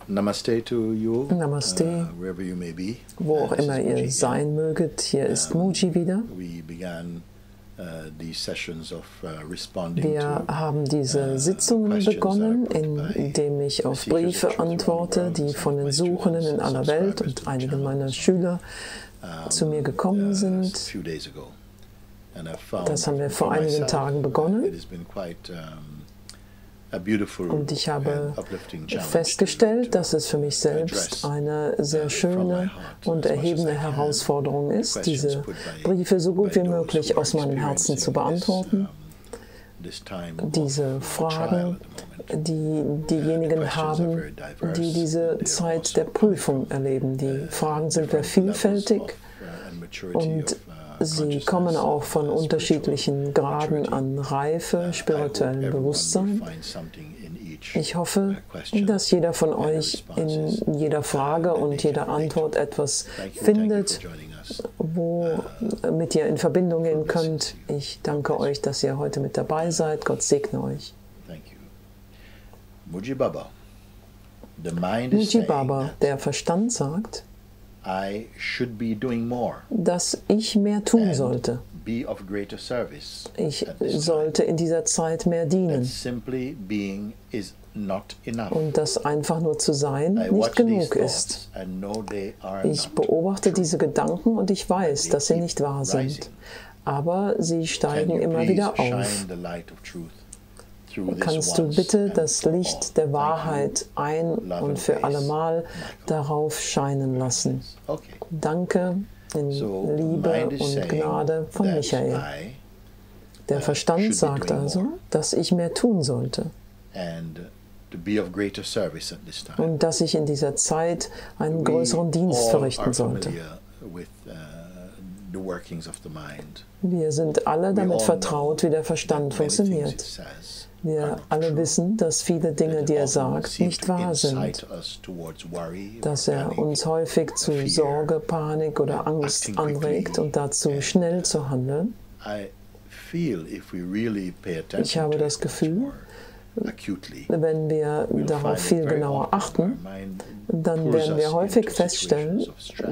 Namaste to you, Namaste, wherever you may be. wo auch immer ihr Mooji sein möget. Hier ist Mooji wieder. We began these sessions of responding Wir haben diese Sitzungen begonnen, indem ich auf Briefe antworte, die von den Suchenden in aller Welt und einigen meiner Schüler zu mir gekommen sind. Das haben wir vor einigen Tagen begonnen. Und ich habe festgestellt, dass es für mich selbst eine sehr schöne und erhebende Herausforderung ist, diese Briefe so gut wie möglich aus meinem Herzen zu beantworten. Diese Fragen, die diejenigen haben, die diese Zeit der Prüfung erleben. Die Fragen sind sehr vielfältig und sie kommen auch von unterschiedlichen Graden an Reife, spirituellem Bewusstsein. Ich hoffe, dass jeder von euch in jeder Frage und jeder Antwort etwas findet, womit ihr in Verbindung gehen könnt. Ich danke euch, dass ihr heute mit dabei seid. Gott segne euch. Moojibaba, der Verstand sagt, I should be doing more, dass ich mehr tun sollte. be of greater service. Ich sollte in dieser Zeit mehr dienen. Simply being is not enough. Und dass einfach nur zu sein nicht genug ist. Ich beobachte diese Gedanken und ich weiß, dass sie nicht wahr sind. Aber sie steigen immer wieder auf. Kannst du bitte das Licht der Wahrheit ein und für allemal darauf scheinen lassen? Danke in Liebe und Gnade von Michael. Der Verstand sagt also, dass ich mehr tun sollte und dass ich in dieser Zeit einen größeren Dienst verrichten sollte. Wir sind alle damit vertraut, wie der Verstand funktioniert. Wir alle wissen, dass viele Dinge, die er sagt, nicht wahr sind, dass er uns häufig zu Sorge, Panik oder Angst anregt und dazu schnell zu handeln. Ich habe das Gefühl, wenn wir darauf viel genauer achten, dann werden wir häufig feststellen,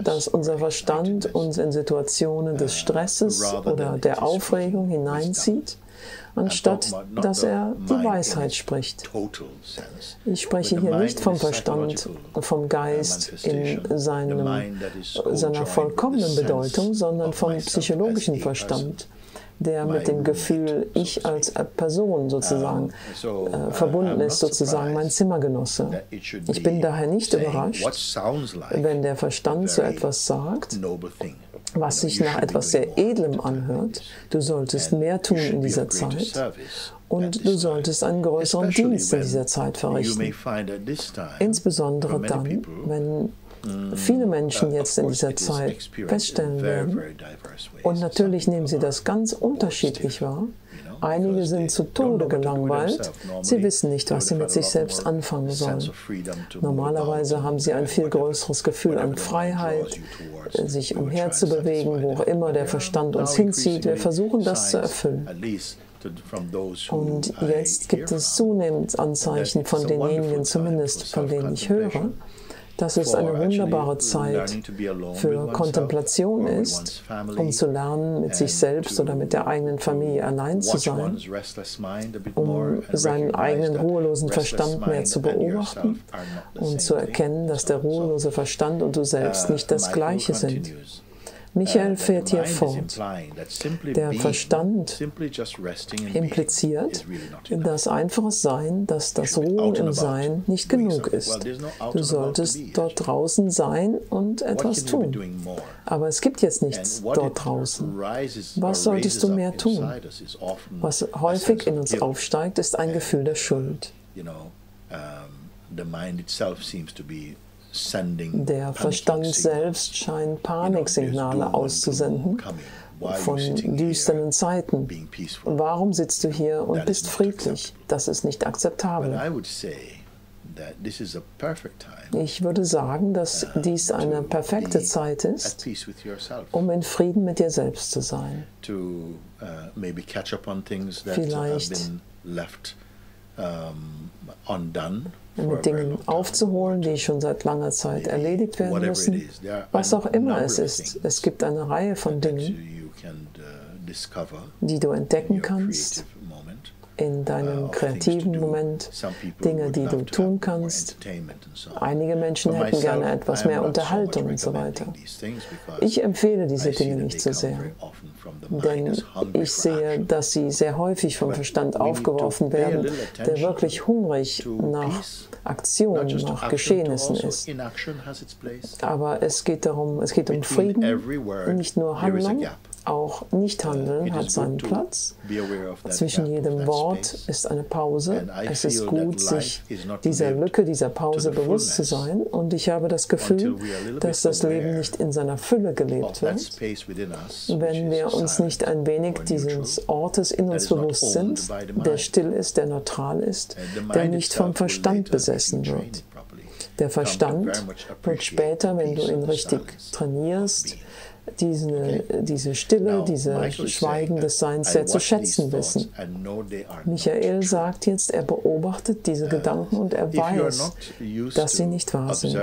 dass unser Verstand uns in Situationen des Stresses oder der Aufregung hineinzieht, anstatt dass er die Weisheit spricht. Ich spreche hier nicht vom Verstand, vom Geist in seiner vollkommenen Bedeutung, sondern vom psychologischen Verstand, der mit dem Gefühl, ich als Person sozusagen verbunden ist, sozusagen mein Zimmergenosse. Ich bin daher nicht überrascht, wenn der Verstand so etwas sagt, was sich nach etwas sehr Edlem anhört. Du solltest mehr tun in dieser Zeit und du solltest einen größeren Dienst in dieser Zeit verrichten. Insbesondere dann, wenn viele Menschen jetzt in dieser Zeit feststellen werden, und natürlich nehmen sie das ganz unterschiedlich wahr. Einige sind zu Tode gelangweilt, sie wissen nicht, was sie mit sich selbst anfangen sollen. Normalerweise haben sie ein viel größeres Gefühl an Freiheit, sich umherzubewegen, wo auch immer der Verstand uns hinzieht. Wir versuchen, das zu erfüllen. Und jetzt gibt es zunehmend Anzeichen von denjenigen, zumindest von denen ich höre, dass es eine wunderbare Zeit für Kontemplation ist, um zu lernen, mit sich selbst oder mit der eigenen Familie allein zu sein, um seinen eigenen ruhelosen Verstand mehr zu beobachten und zu erkennen, dass der ruhelose Verstand und du selbst nicht das Gleiche sind. Michael fährt hier fort. Der Verstand impliziert das einfache Sein, dass das Ruhen im Sein nicht genug ist. Du solltest dort draußen sein und etwas tun. Aber es gibt jetzt nichts dort draußen. Was solltest du mehr tun? Was häufig in uns aufsteigt, ist ein Gefühl der Schuld. Der Verstand selbst scheint Paniksignale auszusenden von düsteren Zeiten. Warum sitzt du hier und bist friedlich? Das ist nicht akzeptabel. Ich würde sagen, dass dies eine perfekte Zeit ist, um in Frieden mit dir selbst zu sein. Vielleicht mit Dingen aufzuholen, die schon seit langer Zeit erledigt werden müssen. Was auch immer es ist. Es gibt eine Reihe von Dingen, die du entdecken kannst in deinem kreativen Moment, Dinge, die du tun kannst. Einige Menschen hätten gerne etwas mehr Unterhaltung und so weiter. Ich empfehle diese Dinge nicht so sehr, denn ich sehe, dass sie sehr häufig vom Verstand aufgeworfen werden, der wirklich hungrig nach Aktion, nach Geschehnissen ist. Aber es geht um Frieden, nicht nur Handlung. Auch Nichthandeln hat seinen Platz. Zwischen jedem Wort ist eine Pause. Es ist gut, sich dieser Lücke, dieser Pause bewusst zu sein. Und ich habe das Gefühl, dass das Leben nicht in seiner Fülle gelebt wird, wenn wir uns nicht ein wenig dieses Ortes in uns bewusst sind, der still ist, der neutral ist, der nicht vom Verstand besessen wird. Der Verstand wird später, wenn du ihn richtig trainierst, diese Stille, dieses Schweigen des Seins sehr zu schätzen wissen. Michael sagt jetzt, er beobachtet diese Gedanken und er weiß, dass sie nicht wahr sind.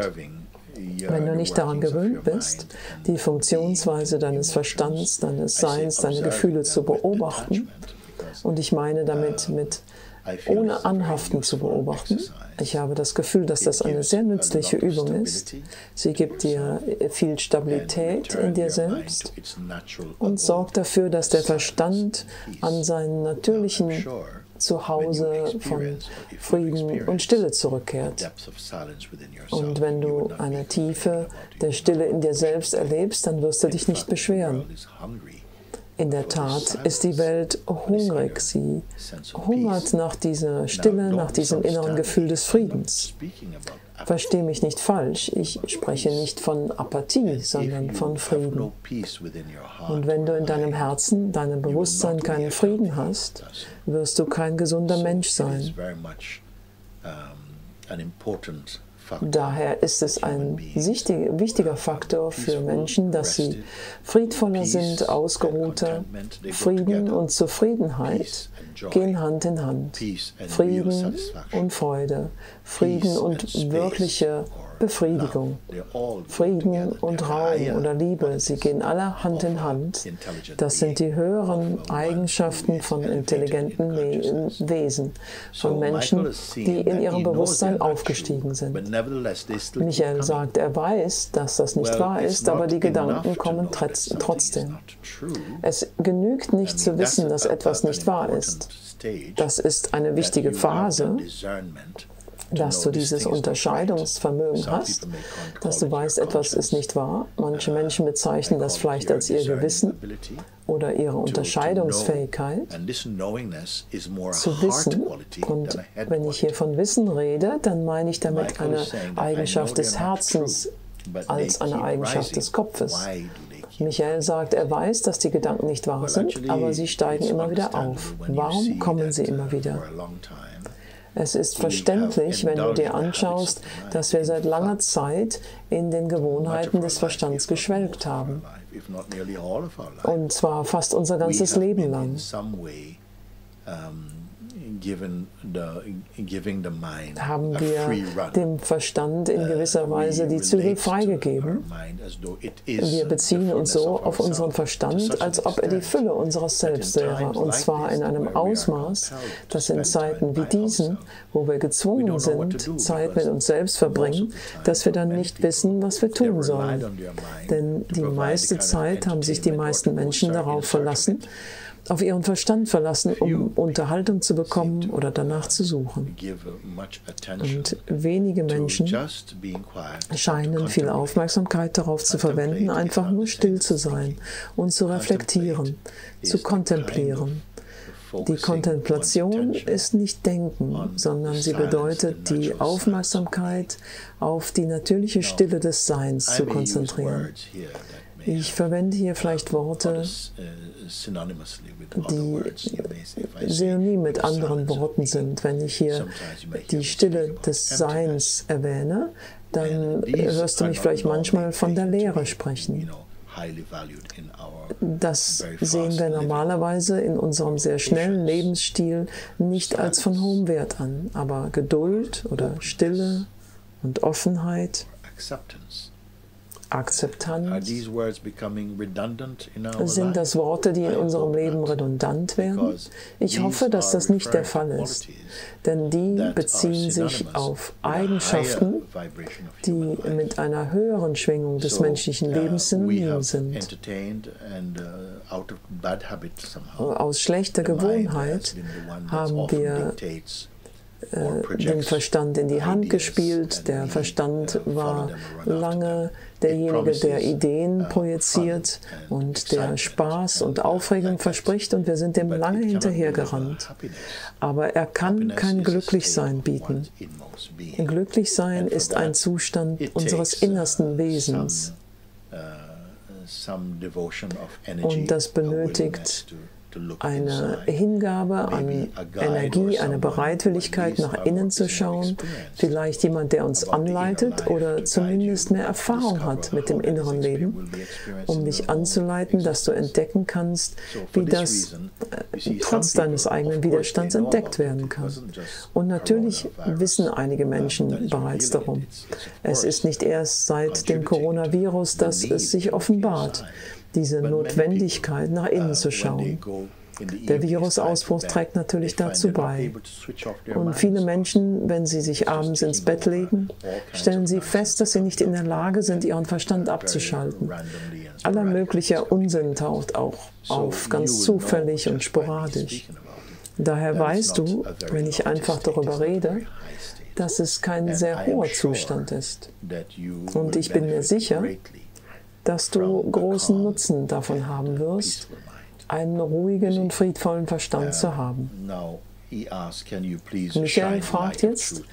Wenn du nicht daran gewöhnt bist, die Funktionsweise deines Verstands, deines Seins, deine Gefühle zu beobachten, und ich meine damit ohne Anhaften zu beobachten. Ich habe das Gefühl, dass das eine sehr nützliche Übung ist. Sie gibt dir viel Stabilität in dir selbst und sorgt dafür, dass der Verstand an seinen natürlichen Zuhause von Frieden und Stille zurückkehrt. Und wenn du eine Tiefe der Stille in dir selbst erlebst, dann wirst du dich nicht beschweren. In der Tat ist die Welt hungrig. Sie hungert nach dieser Stille, nach diesem inneren Gefühl des Friedens. Verstehe mich nicht falsch, ich spreche nicht von Apathie, sondern von Frieden. Und wenn du in deinem Herzen, deinem Bewusstsein keinen Frieden hast, wirst du kein gesunder Mensch sein. Daher ist es ein wichtiger Faktor für Menschen, dass sie friedvoller sind, ausgeruhter. Frieden und Zufriedenheit gehen Hand in Hand. Frieden und Freude, Frieden und wirkliche Befriedigung, Frieden und Raum oder Liebe, sie gehen alle Hand in Hand. Das sind die höheren Eigenschaften von intelligenten Wesen, von Menschen, die in ihrem Bewusstsein aufgestiegen sind. Michael sagt, er weiß, dass das nicht wahr ist, aber die Gedanken kommen trotzdem. Es genügt nicht zu wissen, dass etwas nicht wahr ist. Das ist eine wichtige Phase, dass du dieses Unterscheidungsvermögen hast, dass du weißt, etwas ist nicht wahr. Manche Menschen bezeichnen das vielleicht als ihr Gewissen oder ihre Unterscheidungsfähigkeit zu wissen. Und wenn ich hier von Wissen rede, dann meine ich damit eine Eigenschaft des Herzens als eine Eigenschaft des Kopfes. Michael sagt, er weiß, dass die Gedanken nicht wahr sind, aber sie steigen immer wieder auf. Warum kommen sie immer wieder? Es ist verständlich, wenn du dir anschaust, dass wir seit langer Zeit in den Gewohnheiten des Verstands geschwelgt haben. Und zwar fast unser ganzes Leben lang. Haben wir dem Verstand in gewisser Weise die Zügel freigegeben. Wir beziehen uns so auf unseren Verstand, als ob er die Fülle unseres Selbst wäre, und zwar in einem Ausmaß, das in Zeiten wie diesen, wo wir gezwungen sind, Zeit mit uns selbst verbringen, dass wir dann nicht wissen, was wir tun sollen. Denn die meiste Zeit haben sich die meisten Menschen darauf verlassen, auf ihren Verstand verlassen, um Unterhaltung zu bekommen oder danach zu suchen. Und wenige Menschen scheinen viel Aufmerksamkeit darauf zu verwenden, einfach nur still zu sein und zu reflektieren, zu kontemplieren. Die Kontemplation ist nicht Denken, sondern sie bedeutet, die Aufmerksamkeit auf die natürliche Stille des Seins zu konzentrieren. Ich verwende hier vielleicht Worte, die synonym mit anderen Worten sind. Wenn ich hier die Stille des Seins erwähne, dann hörst du mich vielleicht manchmal von der Leere sprechen. Das sehen wir normalerweise in unserem sehr schnellen Lebensstil nicht als von hohem Wert an. Aber Geduld oder Stille und Offenheit, Akzeptanz, sind das Worte, die in unserem Leben redundant werden? Ich hoffe, dass das nicht der Fall ist, denn die beziehen sich auf Eigenschaften, die mit einer höheren Schwingung des menschlichen Lebens synonym sind. Aus schlechter Gewohnheit haben wir den Verstand in die Hand gespielt. Der Verstand war lange derjenige, der Ideen projiziert und der Spaß und Aufregung verspricht, und wir sind dem lange hinterhergerannt. Aber er kann kein Glücklichsein bieten. Glücklichsein ist ein Zustand unseres innersten Wesens. Und das benötigt eine Hingabe an Energie, eine Bereitwilligkeit, nach innen zu schauen, vielleicht jemand, der uns anleitet oder zumindest mehr Erfahrung hat mit dem inneren Leben, um dich anzuleiten, dass du entdecken kannst, wie das trotz deines eigenen Widerstands entdeckt werden kann. Und natürlich wissen einige Menschen bereits darum. Es ist nicht erst seit dem Coronavirus, dass es sich offenbart, diese Notwendigkeit, nach innen zu schauen. Der Virusausbruch trägt natürlich dazu bei. Und viele Menschen, wenn sie sich abends ins Bett legen, stellen sie fest, dass sie nicht in der Lage sind, ihren Verstand abzuschalten. Aller möglicher Unsinn taucht auch auf, ganz zufällig und sporadisch. Daher weißt du, wenn ich einfach darüber rede, dass es kein sehr hoher Zustand ist. Und ich bin mir sicher, dass du großen Nutzen davon haben wirst, einen ruhigen und friedvollen Verstand zu haben. Michael fragt jetzt,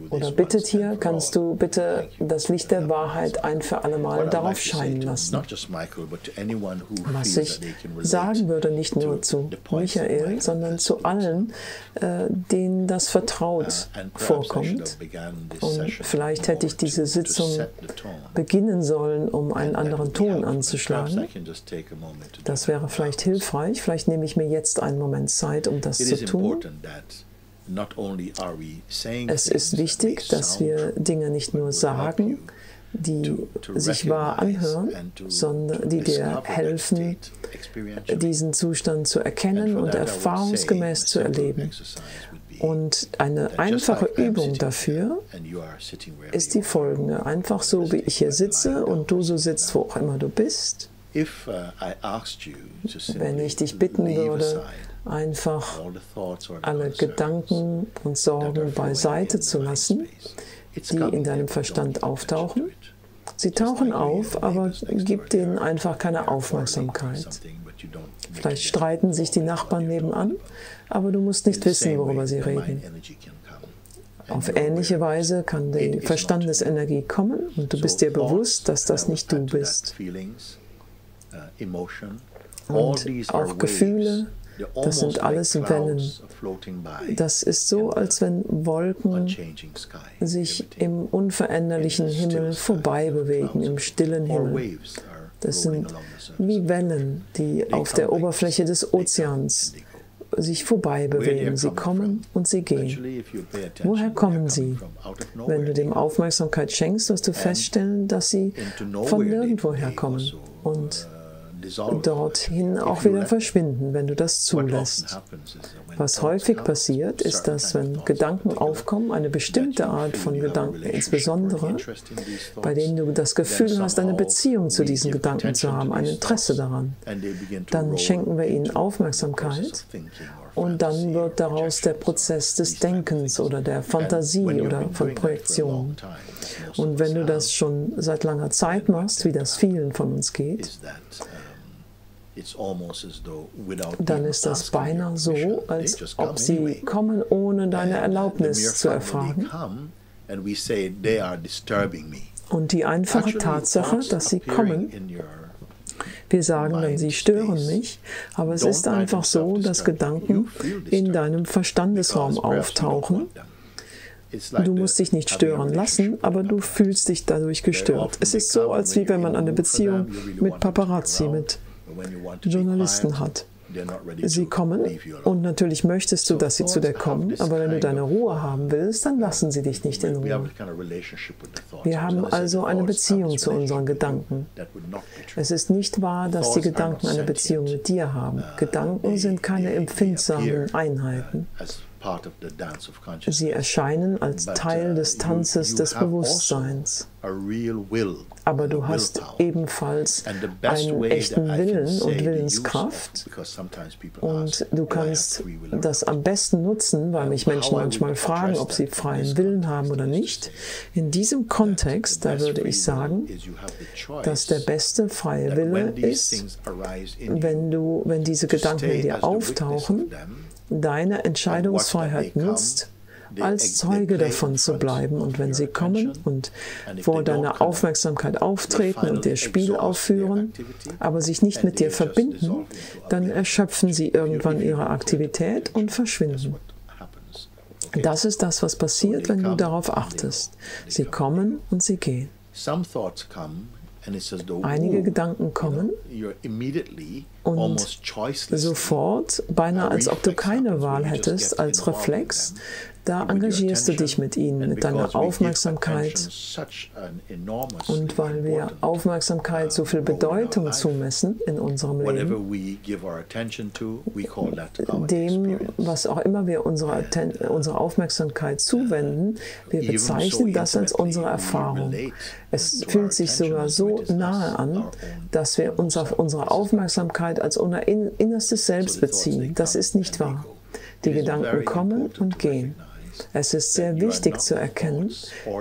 oder bittet hier, kannst du bitte das Licht der Wahrheit ein für alle Mal darauf scheinen lassen. Was ich sagen würde, nicht nur zu Michael, sondern zu allen, denen das vertraut vorkommt. Und vielleicht hätte ich diese Sitzung beginnen sollen, um einen anderen Ton anzuschlagen. Das wäre vielleicht hilfreich. Vielleicht nehme ich mir jetzt einen Moment Zeit, um das zu tun. Es ist wichtig, dass wir Dinge nicht nur sagen, die sich wahr anhören, sondern die dir helfen, diesen Zustand zu erkennen und erfahrungsgemäß zu erleben. Und eine einfache Übung dafür ist die folgende. Einfach so, wie ich hier sitze und du so sitzt, wo auch immer du bist. Wenn ich dich bitten würde, einfach alle Gedanken und Sorgen beiseite zu lassen, die in deinem Verstand auftauchen. Sie tauchen auf, aber gib denen einfach keine Aufmerksamkeit. Vielleicht streiten sich die Nachbarn nebenan, aber du musst nicht wissen, worüber sie reden. Auf ähnliche Weise kann die Verstandesenergie kommen und du bist dir bewusst, dass das nicht du bist. Und auch Gefühle, das sind alles Wellen. Das ist so, als wenn Wolken sich im unveränderlichen Himmel vorbei bewegen, im stillen Himmel. Das sind wie Wellen, die auf der Oberfläche des Ozeans sich vorbei bewegen. Sie kommen und sie gehen. Woher kommen sie? Wenn du dem Aufmerksamkeit schenkst, wirst du feststellen, dass sie von nirgendwoher kommen und dorthin auch wieder verschwinden, wenn du das zulässt. Was häufig passiert, ist, dass wenn Gedanken aufkommen, eine bestimmte Art von Gedanken, insbesondere, bei denen du das Gefühl hast, eine Beziehung zu diesen Gedanken zu haben, ein Interesse daran, dann schenken wir ihnen Aufmerksamkeit und dann wird daraus der Prozess des Denkens oder der Fantasie oder von Projektion. Und wenn du das schon seit langer Zeit machst, wie das vielen von uns geht, dann ist das beinahe so, als ob sie kommen, ohne deine Erlaubnis zu erfragen. Und die einfache Tatsache, dass sie kommen, wir sagen dann, sie stören mich, aber es ist einfach so, dass Gedanken in deinem Verstandesraum auftauchen, Du musst dich nicht stören lassen, aber du fühlst dich dadurch gestört. Es ist so, als wie wenn man eine Beziehung mit Paparazzi, mit Journalisten hat. Sie kommen und natürlich möchtest du, dass sie zu dir kommen, aber wenn du deine Ruhe haben willst, dann lassen sie dich nicht in Ruhe. Wir haben also eine Beziehung zu unseren Gedanken. Es ist nicht wahr, dass die Gedanken eine Beziehung mit dir haben. Gedanken sind keine empfindsamen Einheiten. Sie erscheinen als Teil des Tanzes des Bewusstseins. Aber du hast ebenfalls einen echten Willen und Willenskraft und du kannst das am besten nutzen, weil mich Menschen manchmal fragen, ob sie freien Willen haben oder nicht. In diesem Kontext, da würde ich sagen, dass der beste freie Wille ist, wenn diese Gedanken in dir auftauchen, deine Entscheidungsfreiheit nutzt, als Zeuge davon zu bleiben. Und wenn sie kommen und vor deiner Aufmerksamkeit auftreten und dir Spiel aufführen, aber sich nicht mit dir verbinden, dann erschöpfen sie irgendwann ihre Aktivität und verschwinden. Das ist das, was passiert, wenn du darauf achtest. Sie kommen und sie gehen. Einige Gedanken kommen und sofort, beinahe als ob du keine Wahl hättest, als Reflex, da engagierst du dich mit ihnen, mit deiner Aufmerksamkeit. Und weil wir Aufmerksamkeit so viel Bedeutung zumessen in unserem Leben, dem, was auch immer wir unsere Aufmerksamkeit zuwenden, wir bezeichnen das als unsere Erfahrung. Es fühlt sich sogar so nahe an, dass wir uns auf unsere Aufmerksamkeit als unser innerstes Selbst beziehen. Das ist nicht wahr. Die Gedanken kommen und gehen. Es ist sehr wichtig zu erkennen,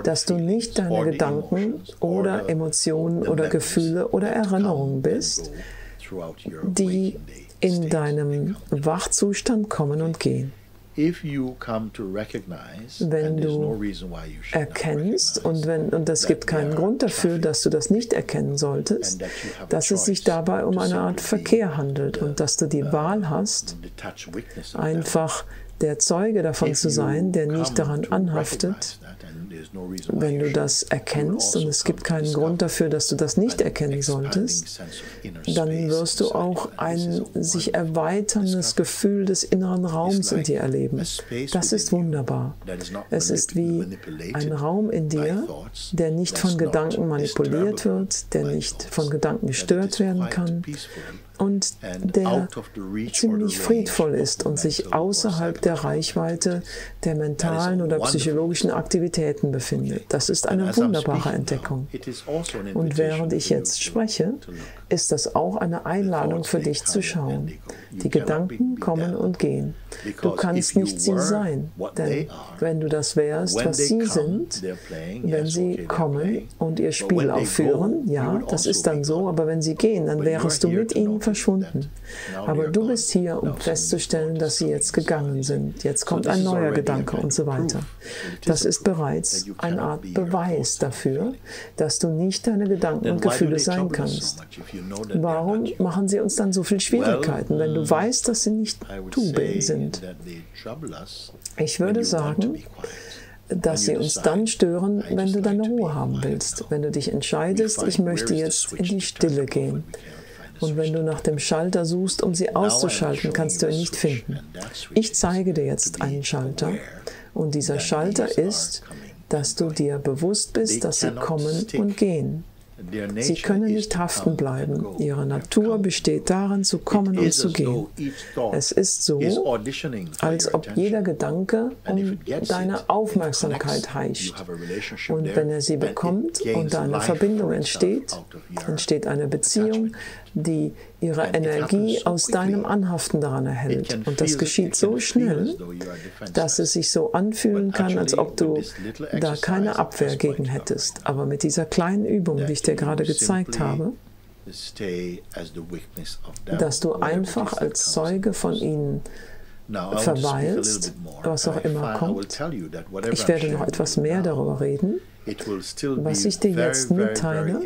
dass du nicht deine Gedanken oder Emotionen oder Gefühle oder Erinnerungen bist, die in deinem Wachzustand kommen und gehen. Wenn du erkennst, und es gibt keinen Grund dafür, dass du das nicht erkennen solltest, dass es sich dabei um eine Art Verkehr handelt und dass du die Wahl hast, einfach der Zeuge davon zu sein, der nicht daran anhaftet. Wenn du das erkennst, und es gibt keinen Grund dafür, dass du das nicht erkennen solltest, dann wirst du auch ein sich erweiterndes Gefühl des inneren Raums in dir erleben. Das ist wunderbar. Es ist wie ein Raum in dir, der nicht von Gedanken manipuliert wird, der nicht von Gedanken gestört werden kann, und der ziemlich friedvoll ist und sich außerhalb der Reichweite der mentalen oder psychologischen Aktivitäten befindet. Das ist eine wunderbare Entdeckung. Und während ich jetzt spreche, ist das auch eine Einladung für dich zu schauen. Die Gedanken kommen und gehen. Du kannst nicht sie sein, denn wenn du das wärst, was sie sind, wenn sie kommen und ihr Spiel aufführen, ja, das ist dann so, aber wenn sie gehen, dann wärest du mit ihnen verschwunden. Aber du bist hier, um festzustellen, dass sie jetzt gegangen sind. Jetzt kommt ein neuer Gedanke und so weiter. Das ist bereits eine Art Beweis dafür, dass du nicht deine Gedanken und Gefühle sein kannst. Warum machen sie uns dann so viel Schwierigkeiten, wenn du weißt, dass sie nicht du sind? Ich würde sagen, dass sie uns dann stören, wenn du deine Ruhe haben willst. Wenn du dich entscheidest, ich möchte jetzt in die Stille gehen. Und wenn du nach dem Schalter suchst, um sie auszuschalten, kannst du ihn nicht finden. Ich zeige dir jetzt einen Schalter. Und dieser Schalter ist, dass du dir bewusst bist, dass sie kommen und gehen. Sie können nicht haften bleiben. Ihre Natur besteht darin, zu kommen und zu gehen. Es ist so, als ob jeder Gedanke um deine Aufmerksamkeit heischt. Und wenn er sie bekommt und eine Verbindung entsteht, entsteht eine Beziehung, die ihre Energie aus deinem Anhaften daran erhält. Und das geschieht so schnell, dass es sich so anfühlen kann, als ob du da keine Abwehr gegen hättest. Aber mit dieser kleinen Übung, die ich dir gerade gezeigt habe, dass du einfach als Zeuge von ihnen verweilst, was auch immer kommt. Ich werde noch etwas mehr darüber reden, was ich dir jetzt mitteile.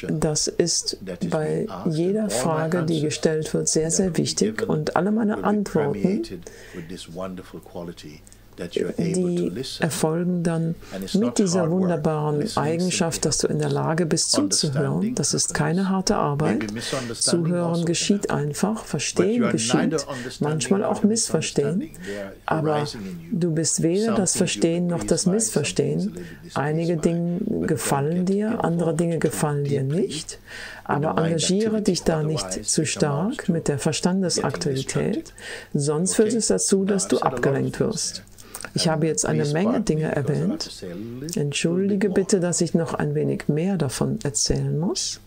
Das ist bei jeder Frage, die gestellt wird, sehr, sehr wichtig. Und alle meine Antworten die erfolgen dann mit dieser wunderbaren Eigenschaft, dass du in der Lage bist zuzuhören. Das ist keine harte Arbeit. Zuhören geschieht einfach, Verstehen geschieht, manchmal auch Missverstehen. Aber du bist weder das Verstehen noch das Missverstehen. Einige Dinge gefallen dir, andere Dinge gefallen dir nicht. Aber engagiere dich da nicht zu stark mit der Verstandesaktivität, sonst führt es dazu, dass du abgelenkt wirst. Ich habe jetzt eine Menge Dinge erwähnt. Entschuldige bitte, dass ich noch ein wenig mehr davon erzählen muss.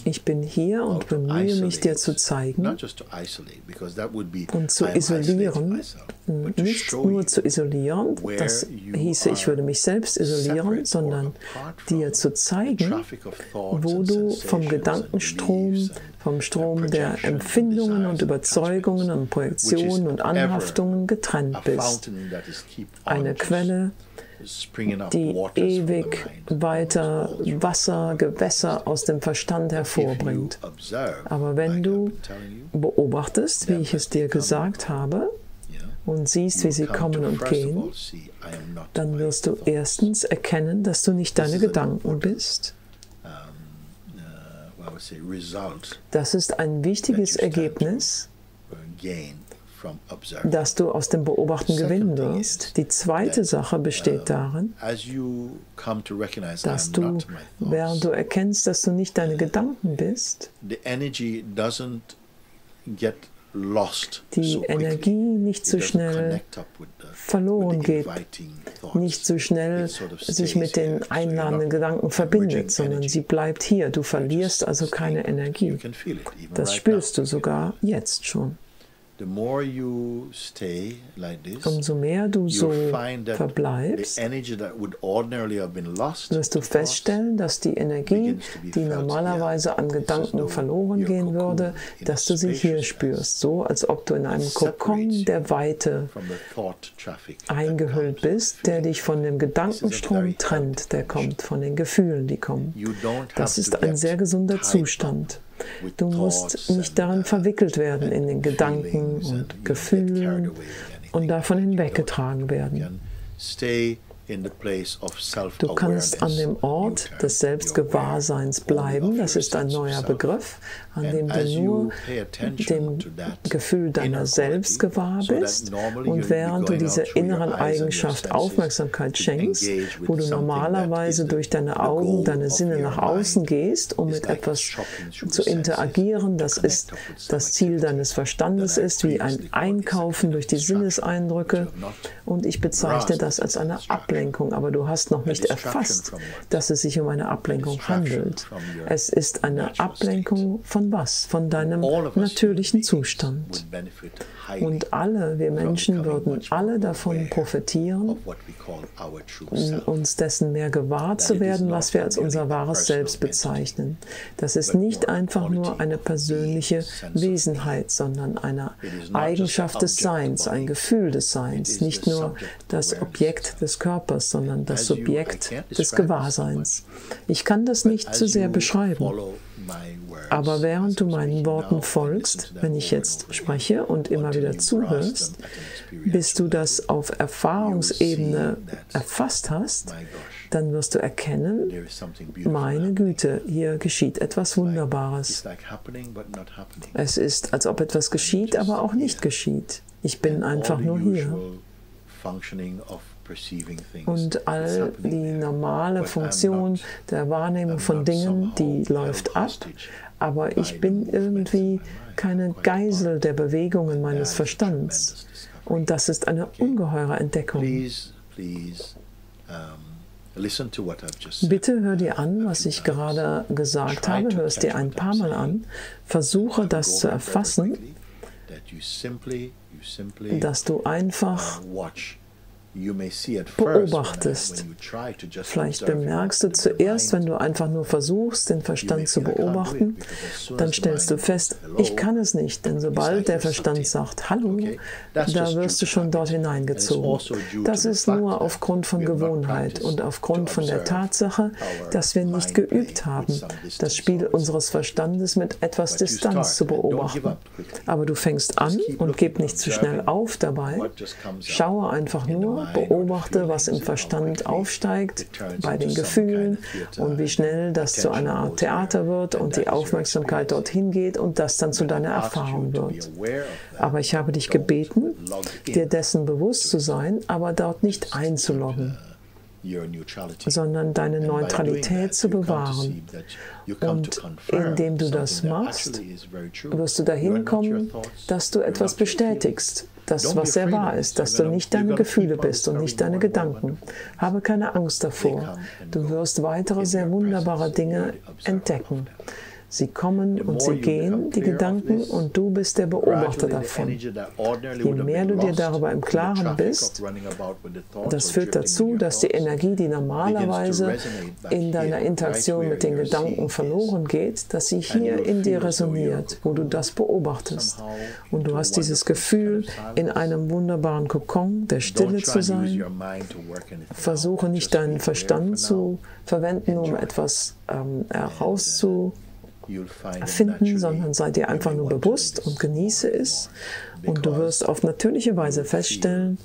Ich bin hier und bemühe mich, dir zu zeigen und zu isolieren, nicht nur zu isolieren, das hieße, ich würde mich selbst isolieren, sondern dir zu zeigen, wo du vom Gedankenstrom, vom Strom der Empfindungen und Überzeugungen und Projektionen und Anhaftungen getrennt bist. Eine Quelle, die ewig weiter Wasser, Gewässer aus dem Verstand hervorbringt. Aber wenn du beobachtest, wie ich es dir gesagt habe, und siehst, wie sie kommen und gehen, dann wirst du erstens erkennen, dass du nicht deine Gedanken bist. Das ist ein wichtiges Ergebnis, dass du aus dem Beobachten gewinnen wirst. Die zweite Sache besteht darin, dass du, während du erkennst, dass du nicht deine Gedanken bist, die Energie nicht so schnell verloren geht, nicht so schnell sich mit den einladenden Gedanken verbindet, sondern sie bleibt hier. Du verlierst also keine Energie. Das spürst du sogar jetzt schon. Umso mehr du so verbleibst, wirst du feststellen, dass die Energie, die normalerweise an Gedanken verloren gehen würde, dass du sie hier spürst, so als ob du in einem Kokon der Weite eingehüllt bist, der dich von dem Gedankenstrom trennt, der kommt, von den Gefühlen, die kommen. Das ist ein sehr gesunder Zustand. Du musst nicht darin verwickelt werden in den Gedanken und Gefühlen und davon hinweggetragen werden. Du kannst an dem Ort des Selbstgewahrseins bleiben, das ist ein neuer Begriff, an dem du nur dem Gefühl deiner selbst gewahr bist und während du dieser inneren Eigenschaft Aufmerksamkeit schenkst, wo du normalerweise durch deine Augen, deine Sinne nach außen gehst, um mit etwas zu interagieren, das ist das Ziel deines Verstandes ist, wie ein Einkaufen durch die Sinneseindrücke, und ich bezeichne das als eine Ablenkung, aber du hast noch nicht erfasst, dass es sich um eine Ablenkung handelt. Es ist eine Ablenkung von was? Von deinem natürlichen Zustand. Und alle, wir Menschen würden alle davon profitieren, uns dessen mehr gewahr zu werden, was wir als unser wahres Selbst bezeichnen. Das ist nicht einfach nur eine persönliche Wesenheit, sondern eine Eigenschaft des Seins, ein Gefühl des Seins, nicht nur das Objekt des Körpers, sondern das Subjekt des Gewahrseins. Ich kann das nicht zu sehr beschreiben. Aber während du meinen Worten folgst, wenn ich jetzt spreche und immer wieder zuhörst, bis du das auf Erfahrungsebene erfasst hast, dann wirst du erkennen, meine Güte, hier geschieht etwas Wunderbares. Es ist, als ob etwas geschieht, aber auch nicht geschieht. Ich bin einfach nur hier. Und all die normale Funktion der Wahrnehmung von Dingen, die läuft ab, aber ich bin irgendwie keine Geisel der Bewegungen meines Verstands. Und das ist eine ungeheure Entdeckung. Bitte hör dir an, was ich gerade gesagt habe, hör es dir ein paar Mal an, versuche das zu erfassen, dass du einfach beobachtest. Vielleicht bemerkst du zuerst, wenn du einfach nur versuchst, den Verstand zu beobachten, dann stellst du fest, ich kann es nicht, denn sobald der Verstand sagt, hallo, da wirst du schon dort hineingezogen. Das ist nur aufgrund von Gewohnheit und aufgrund von der Tatsache, dass wir nicht geübt haben, das Spiel unseres Verstandes mit etwas Distanz zu beobachten. Aber du fängst an und gib nicht zu schnell auf dabei. Schaue einfach nur, beobachte, was im Verstand aufsteigt, bei den Gefühlen und wie schnell das zu einer Art Theater wird und die Aufmerksamkeit dorthin geht und das dann zu deiner Erfahrung wird. Aber ich habe dich gebeten, dir dessen bewusst zu sein, aber dort nicht einzuloggen, sondern deine Neutralität zu bewahren. Und indem du das machst, wirst du dahin kommen, dass du etwas bestätigst, das, was sehr wahr ist, dass du nicht deine Gefühle bist und nicht deine Gedanken. Habe keine Angst davor. Du wirst weitere sehr wunderbare Dinge entdecken. Sie kommen und sie gehen, die Gedanken, und du bist der Beobachter davon. Je mehr du dir darüber im Klaren bist, das führt dazu, dass die Energie, die normalerweise in deiner Interaktion mit den Gedanken verloren geht, dass sie hier in dir resoniert, wo du das beobachtest. Und du hast dieses Gefühl, in einem wunderbaren Kokon der Stille zu sein. Versuche nicht deinen Verstand zu verwenden, um etwas herauszufinden, sondern sei dir einfach nur bewusst und genieße es. Und du wirst auf natürliche Weise feststellen,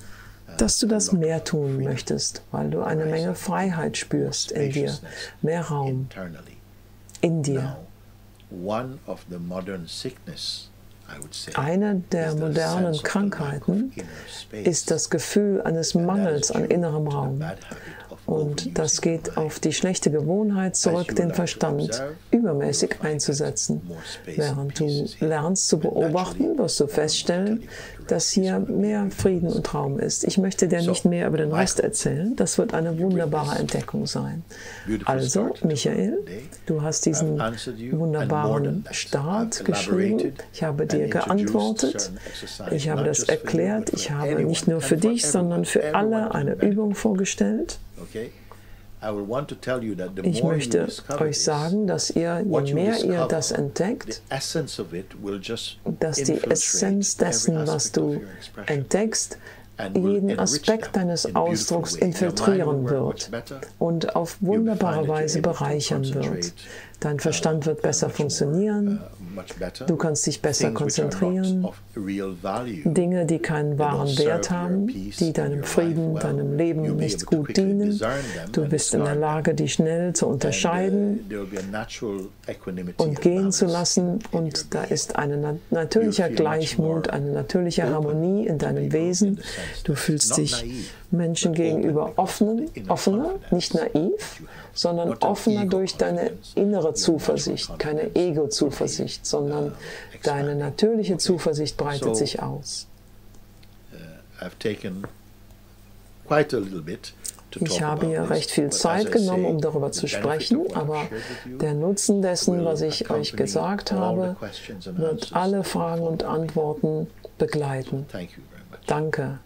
dass du das mehr tun möchtest, weil du eine Menge Freiheit spürst in dir, mehr Raum in dir. Eine der modernen Krankheiten ist das Gefühl eines Mangels an innerem Raum. Und das geht auf die schlechte Gewohnheit zurück, den Verstand übermäßig einzusetzen. Während du lernst zu beobachten, wirst du feststellen, dass hier mehr Frieden und Raum ist. Ich möchte dir nicht mehr über den Rest erzählen. Das wird eine wunderbare Entdeckung sein. Also, Michael, du hast diesen wunderbaren Start geschrieben. Ich habe dir geantwortet. Ich habe das erklärt. Ich habe nicht nur für dich, sondern für alle eine Übung vorgestellt. Ich möchte euch sagen, dass je mehr ihr das entdeckt, dass die Essenz dessen, was du entdeckst, jeden Aspekt deines Ausdrucks infiltrieren wird und auf wunderbare Weise bereichern wird. Dein Verstand wird besser funktionieren, du kannst dich besser konzentrieren. Dinge, die keinen wahren Wert haben, die deinem Frieden, deinem Leben nicht gut dienen. Du bist in der Lage, die schnell zu unterscheiden und gehen zu lassen. Und da ist ein natürlicher Gleichmut, eine natürliche Harmonie in deinem Wesen. Du fühlst dich Menschen gegenüber offener, nicht naiv, sondern offener durch deine innere Zuversicht, keine Ego-Zuversicht, sondern deine natürliche Zuversicht breitet sich aus. Ich habe hier recht viel Zeit genommen, um darüber zu sprechen, aber der Nutzen dessen, was ich euch gesagt habe, wird alle Fragen und Antworten begleiten. Danke.